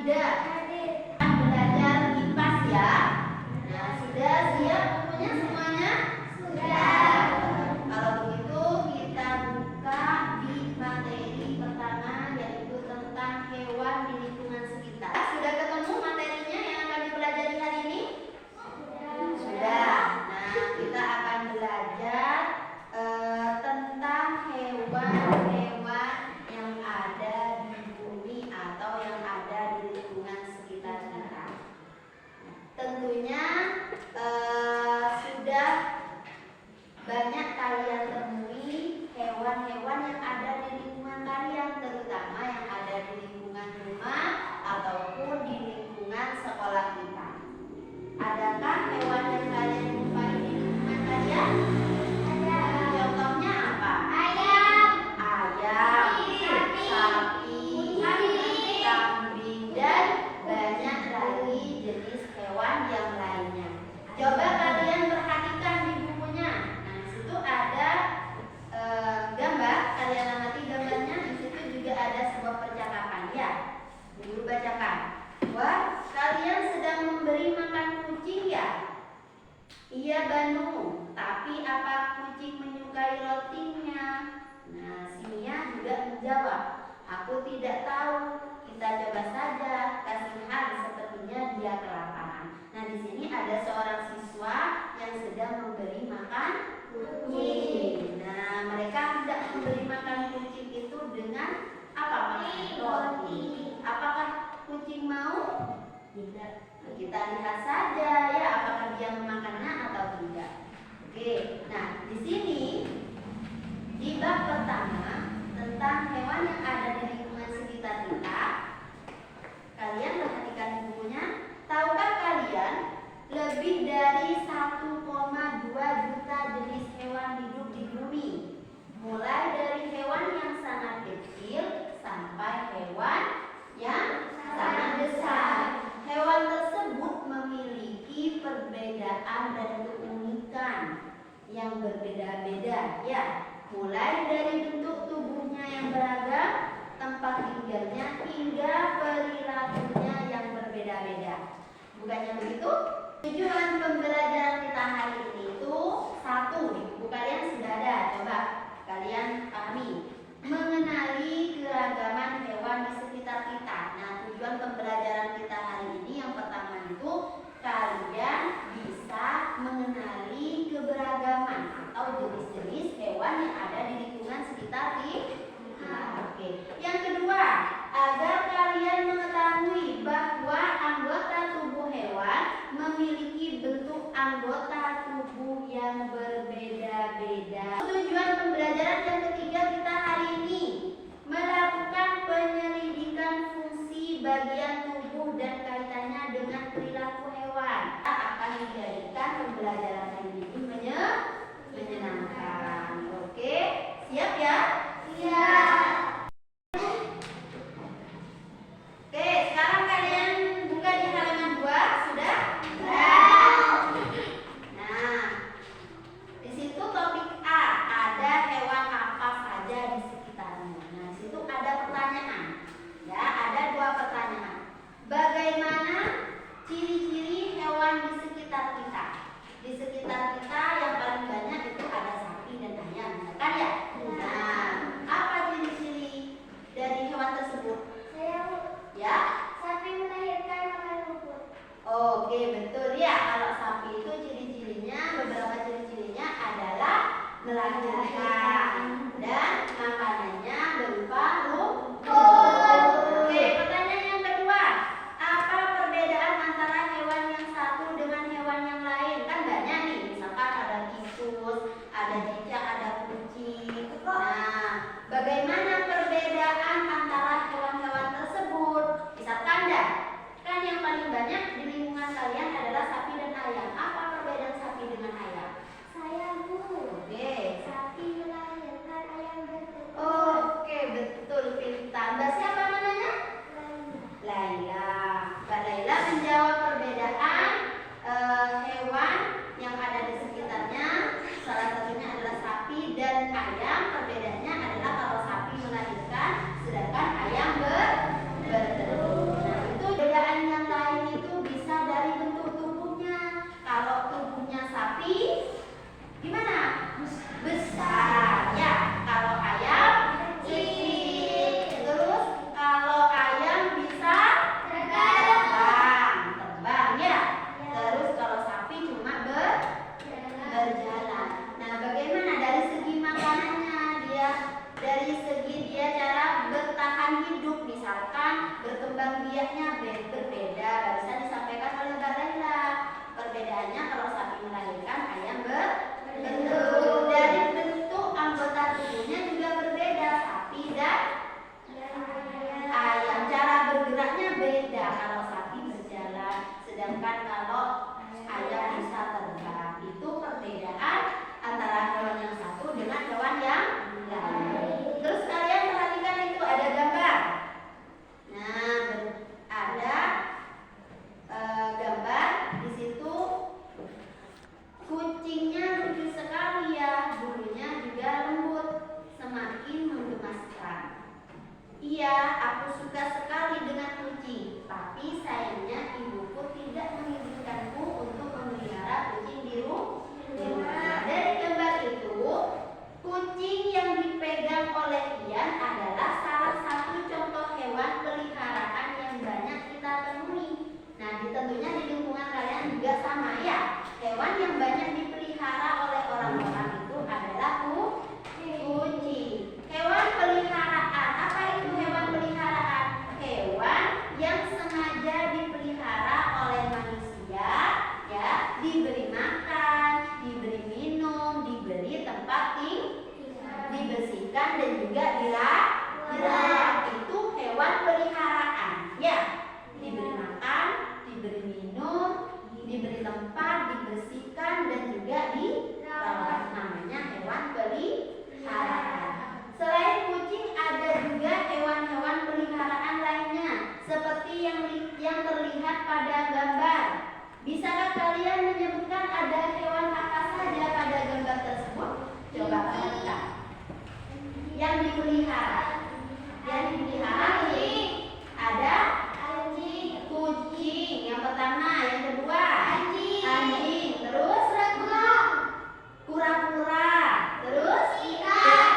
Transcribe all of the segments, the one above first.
tidak? Akan belajar IPAS ya. Nah, sudah siap bukunya semuanya? Sudah. Kalau begitu kita buka di materi pertama, yaitu tentang hewan di lingkungan sekitar. Sudah ketemu materinya yang akan dipelajari hari ini? Sudah. Nah, kita akan belajar tentang hewan-hewan yang ada di bumi atau yang ada di lingkungan sekitar kita. Tentunya sudah banyak kalian temui hewan-hewan yang ada di lingkungan kalian, terutama yang ada di lingkungan rumah ataupun di lingkungan sekolah kita. Adakah hewan yang kalian jumpai di lingkungan kalian? Ada. Contohnya apa? Ayam, sapi, kambing, dan banyak lagi jenis hewan yang lainnya. Coba kalian perhatikan di bukunya. Nah, di situ ada gambar. Kalian amati gambarnya. Di situ juga ada sebuah percakapan. Ya, guru bacakan. Wah, kalian sedang memberi makan kucing ya? Iya, Banu. Tapi apa kucing menyukai rotinya? Nah, si Mia juga menjawab, aku tidak tahu. Kita coba saja. Kasihan, sepertinya dia kelaparan. Nah, di sini ada seorang siswa yang sedang memberi makan kucing. Nah, mereka tidak memberi makan kucing itu dengan apa? Roti. Apakah kucing mau? Tidak. Nah, kita lihat saja ya apakah dia memakannya atau tidak. Oke. Nah, di sini di bab pertama tentang hewan yang ada di lingkungan sekitar kita, kalian perhatikan di bukunya. Tahukah kalian lebih dari 1,2 juta jenis hewan hidup di bumi? Mulai dari hewan yang sangat kecil sampai hewan yang sangat besar. Hewan tersebut memiliki perbedaan dan keunikan yang berbeda-beda ya. Mulai dari bentuk tubuhnya yang beragam, tempat tinggalnya, hingga perilakunya yang berbeda-beda. Bukannya begitu? Tujuan pembelajaran kita hari ini itu satu, di buku kalian sudah ada. Coba kalian pahami, mengenali keragaman hewan di sekitar kita. Nah, tujuan pembelajaran kita hari ini yang pertama itu kalian bisa mengenali keberagaman atau jenis-jenis hewan yang ada di lingkungan sekitar kita. Oke. Yang kedua, agar kalian mengetahui bahwa anggota tubuh hewan memiliki bentuk anggota tubuh yang berbeda-beda. Tujuan pembelajaran yang ketiga kita hari ini melakukan penyelidikan fungsi bagian tubuh dan kaitannya dengan perilaku hewan. Kita akan menjadikan pembelajaran hari ini menyenangkan. Oke, siap ya? Siap. Oke, sekarang kalian buka di halaman 2, sudah? Sudah. Nah, di situ topik A, ada hewan apa saja di sekitarnya. Nah, di situ ada pertanyaan. Ya, ada 2 pertanyaan. Bagaimana ciri-ciri hewan di sekitar kita? Di sekitar kita yang paling banyak itu ada pada gambar. Bisakah kalian menyebutkan ada hewan apa saja pada gambar tersebut? Coba perhatikan. Yang dipelihara. Yang dipelihara ada anjing, kucing. Yang pertama, yang kedua anjing. Terus kura-kura. Terus ikan,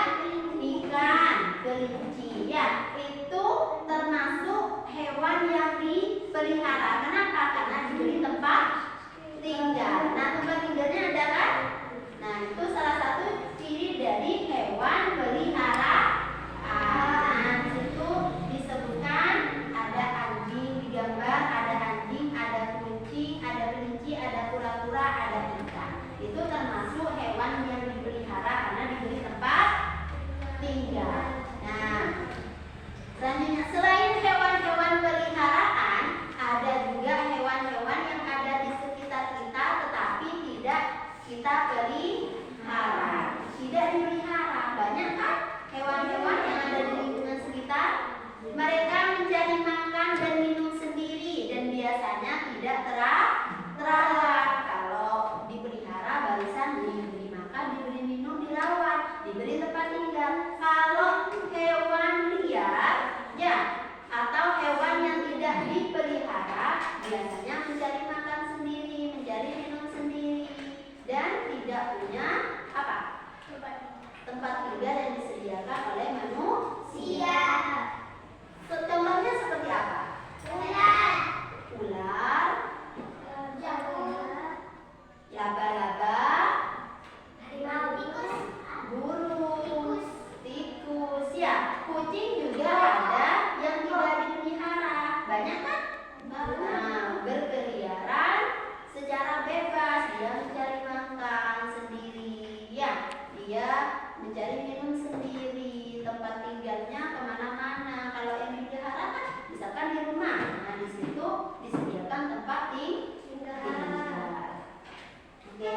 kelinci. Ya, itu termasuk hewan yang dipelihara. Kenapa? Karena diberi tempat tinggal. Nah, tempat tinggalnya ada kan? Nah, itu salah satu ciri dari hewan peliharaan. Nah, di situ disebutkan ada anjing di gambar, ada anjing, ada kucing, ada kelinci, ada kura-kura, ada ikan. Itu termasuk hewan yang dipelihara karena diberi tempat tinggal. Nah, selanjutnya selain hewan-hewan peliharaan, ada juga hewan-hewan yang ada di sekitar kita tetapi tidak kita pelihara. Tidak dipelihara. Banyak kan hewan-hewan yang ada di lingkungan sekitar? Mereka mencari makan dan minum sendiri dan biasanya tidak terawat. Kalau dipelihara barusan diberi makan, diberi minum, dirawat, diberi tempat tinggal. Kalau hewan liar, ya, atau hewan yang tidak dipelihara, biasanya mencari makan sendiri, mencari minum sendiri, dan tidak punya apa? Tempat tinggal yang disediakan oleh manusia. Contohnya seperti apa? Ular, laba-laba, burung, tikus. Ya, kucing juga ada yang tidak dipelihara. Banyak kan? Nah, berkeliaran secara bebas. Dia mencari makan sendiri. Ya, dia mencari minum sendiri. Tempat tinggalnya kemana-mana. Kalau yang dipelihara kan misalkan di rumah. Nah, di situ disediakan tempat tinggal. Oke.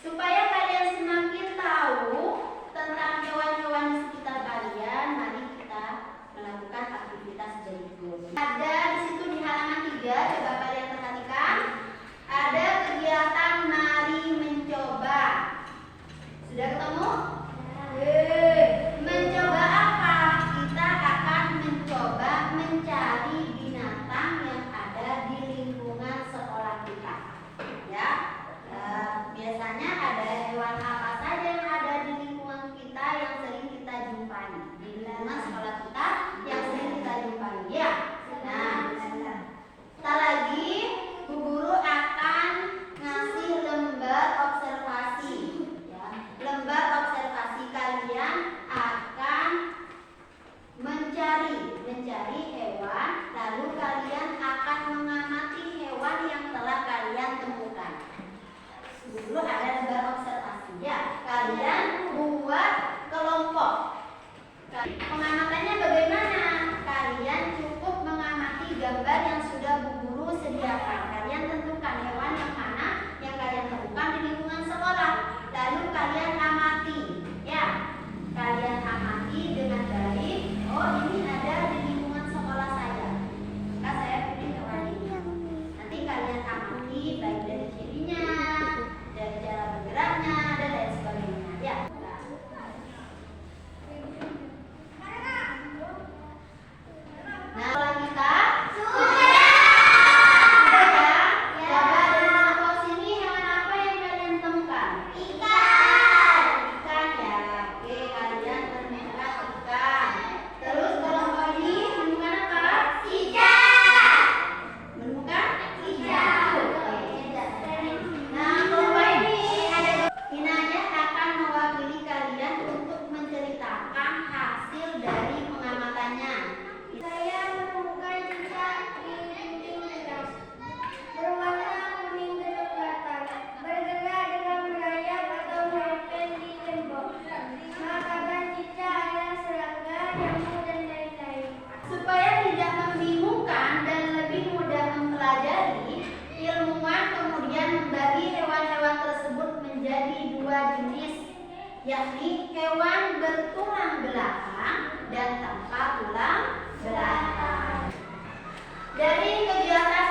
Supaya kalian semakin tahu tentang hewan-hewan di sekitar kalian, mari kita melakukan aktivitas berikut. Ada di situ di halaman 3, coba kalian perhatikan. Ada kegiatan mari mencoba. Sudah ketemu? Mencoba apa? Kita akan mencoba mencari binatang yang ada di lingkungan sekolah kita. Ya, biasanya ada hewan apa saja yang ada di lingkungan kita yang sering kita jumpai di lingkungan sekolah kita yang sering kita jumpai. Ya, nah, tak lagi Bu Guru akan ngasih lembar observasi. Ya, lembar observasi kalian akan mencari hewan, lalu kalian akan mengamati hewan yang telah kalian temukan. Dulu ada lembar observasi. Ya, kalian buat kelompok. Pengamatannya bagaimana? Kalian cukup mengamati gambar yang sudah Bu Guru sediakan. Kalian tentukan hewan yang mana yang kalian temukan di lingkungan sekolah. Lalu kalian amati. Ya, kalian amati dengan baik. Oh, ini ada di lingkungan sekolah saya. Maka saya pilih hewan ini. Nanti kalian amati baik dari cirinya, dari cara bergeraknya, dan lain sebagainya. Ya. Nah, sekolah kita sudah ya. Coba dari kelompok sini hewan apa yang kalian temukan? Ikan ya. Oke, kalian menemukan ikan. Terus kelompok ini menemukan apa? Cicak. Menemukan cicak. Oke, cicak. Nah, kelompok ini ada Inaya akan mewakili kalian untuk menceritakan hasil dari pengamatannya. Saya menemukan cicak di dinding gelas, berwarna kuning kecoklatan, bergerak dengan merayap atau merepet di tembok. Makanan cicak adalah serangga, nyamuk, dan lain-lain. Supaya tidak membingungkan dan lebih mudah mempelajari, ilmuwan kemudian membagi hewan-hewan tersebut menjadi 2 jenis, yakni hewan bertulang belakang dan tanpa tulang belakang. Dari kegiatan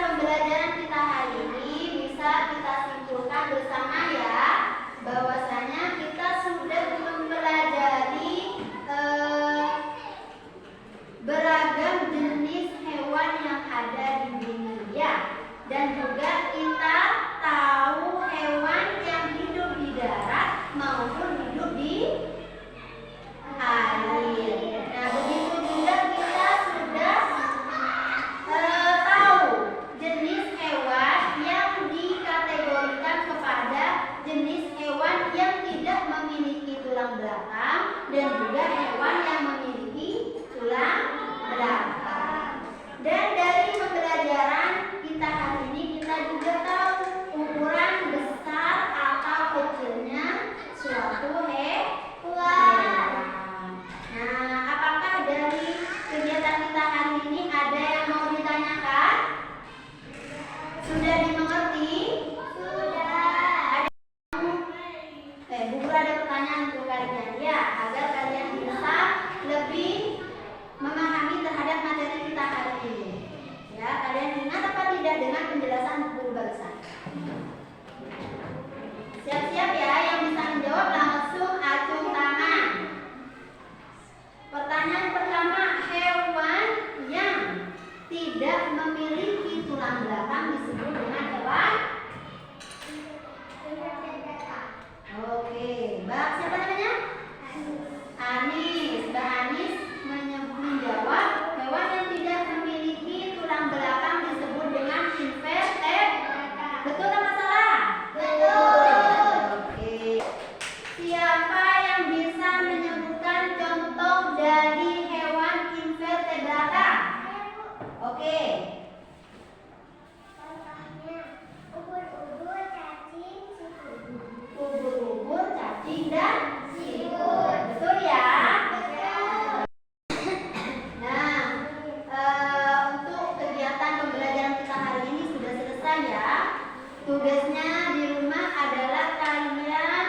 Tugasnya di rumah adalah kalian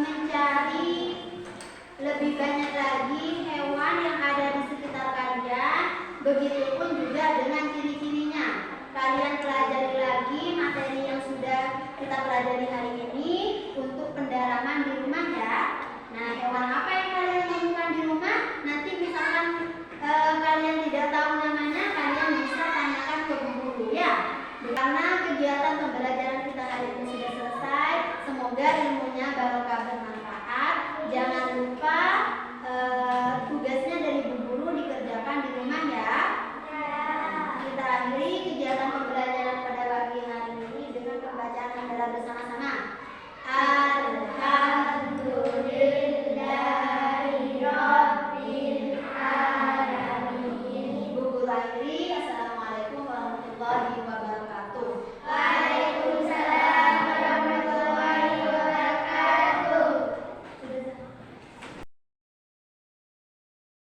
mencari lebih banyak lagi hewan yang ada di sekitar kalian. Begitupun juga dengan ciri-cirinya. Kalian pelajari lagi materi yang sudah kita pelajari hari ini untuk pendalaman di rumah ya. Nah, hewan apa yang kalian temukan di rumah? Nanti misalkan kalian tidak tahu namanya, kalian bisa tanyakan ke guru ya. Karena kegiatan pembelajaran kita hari ini sudah selesai, semoga ilmunya barokah bermanfaat. Jangan lupa tugasnya dari Bu Guru dikerjakan di rumah ya. Kita akhiri kegiatan pembelajaran pada pagi hari ini dengan pembacaan hamdalah bersama-sama. Alhamdulillahirabbil alamin. Bu Guru akhiri.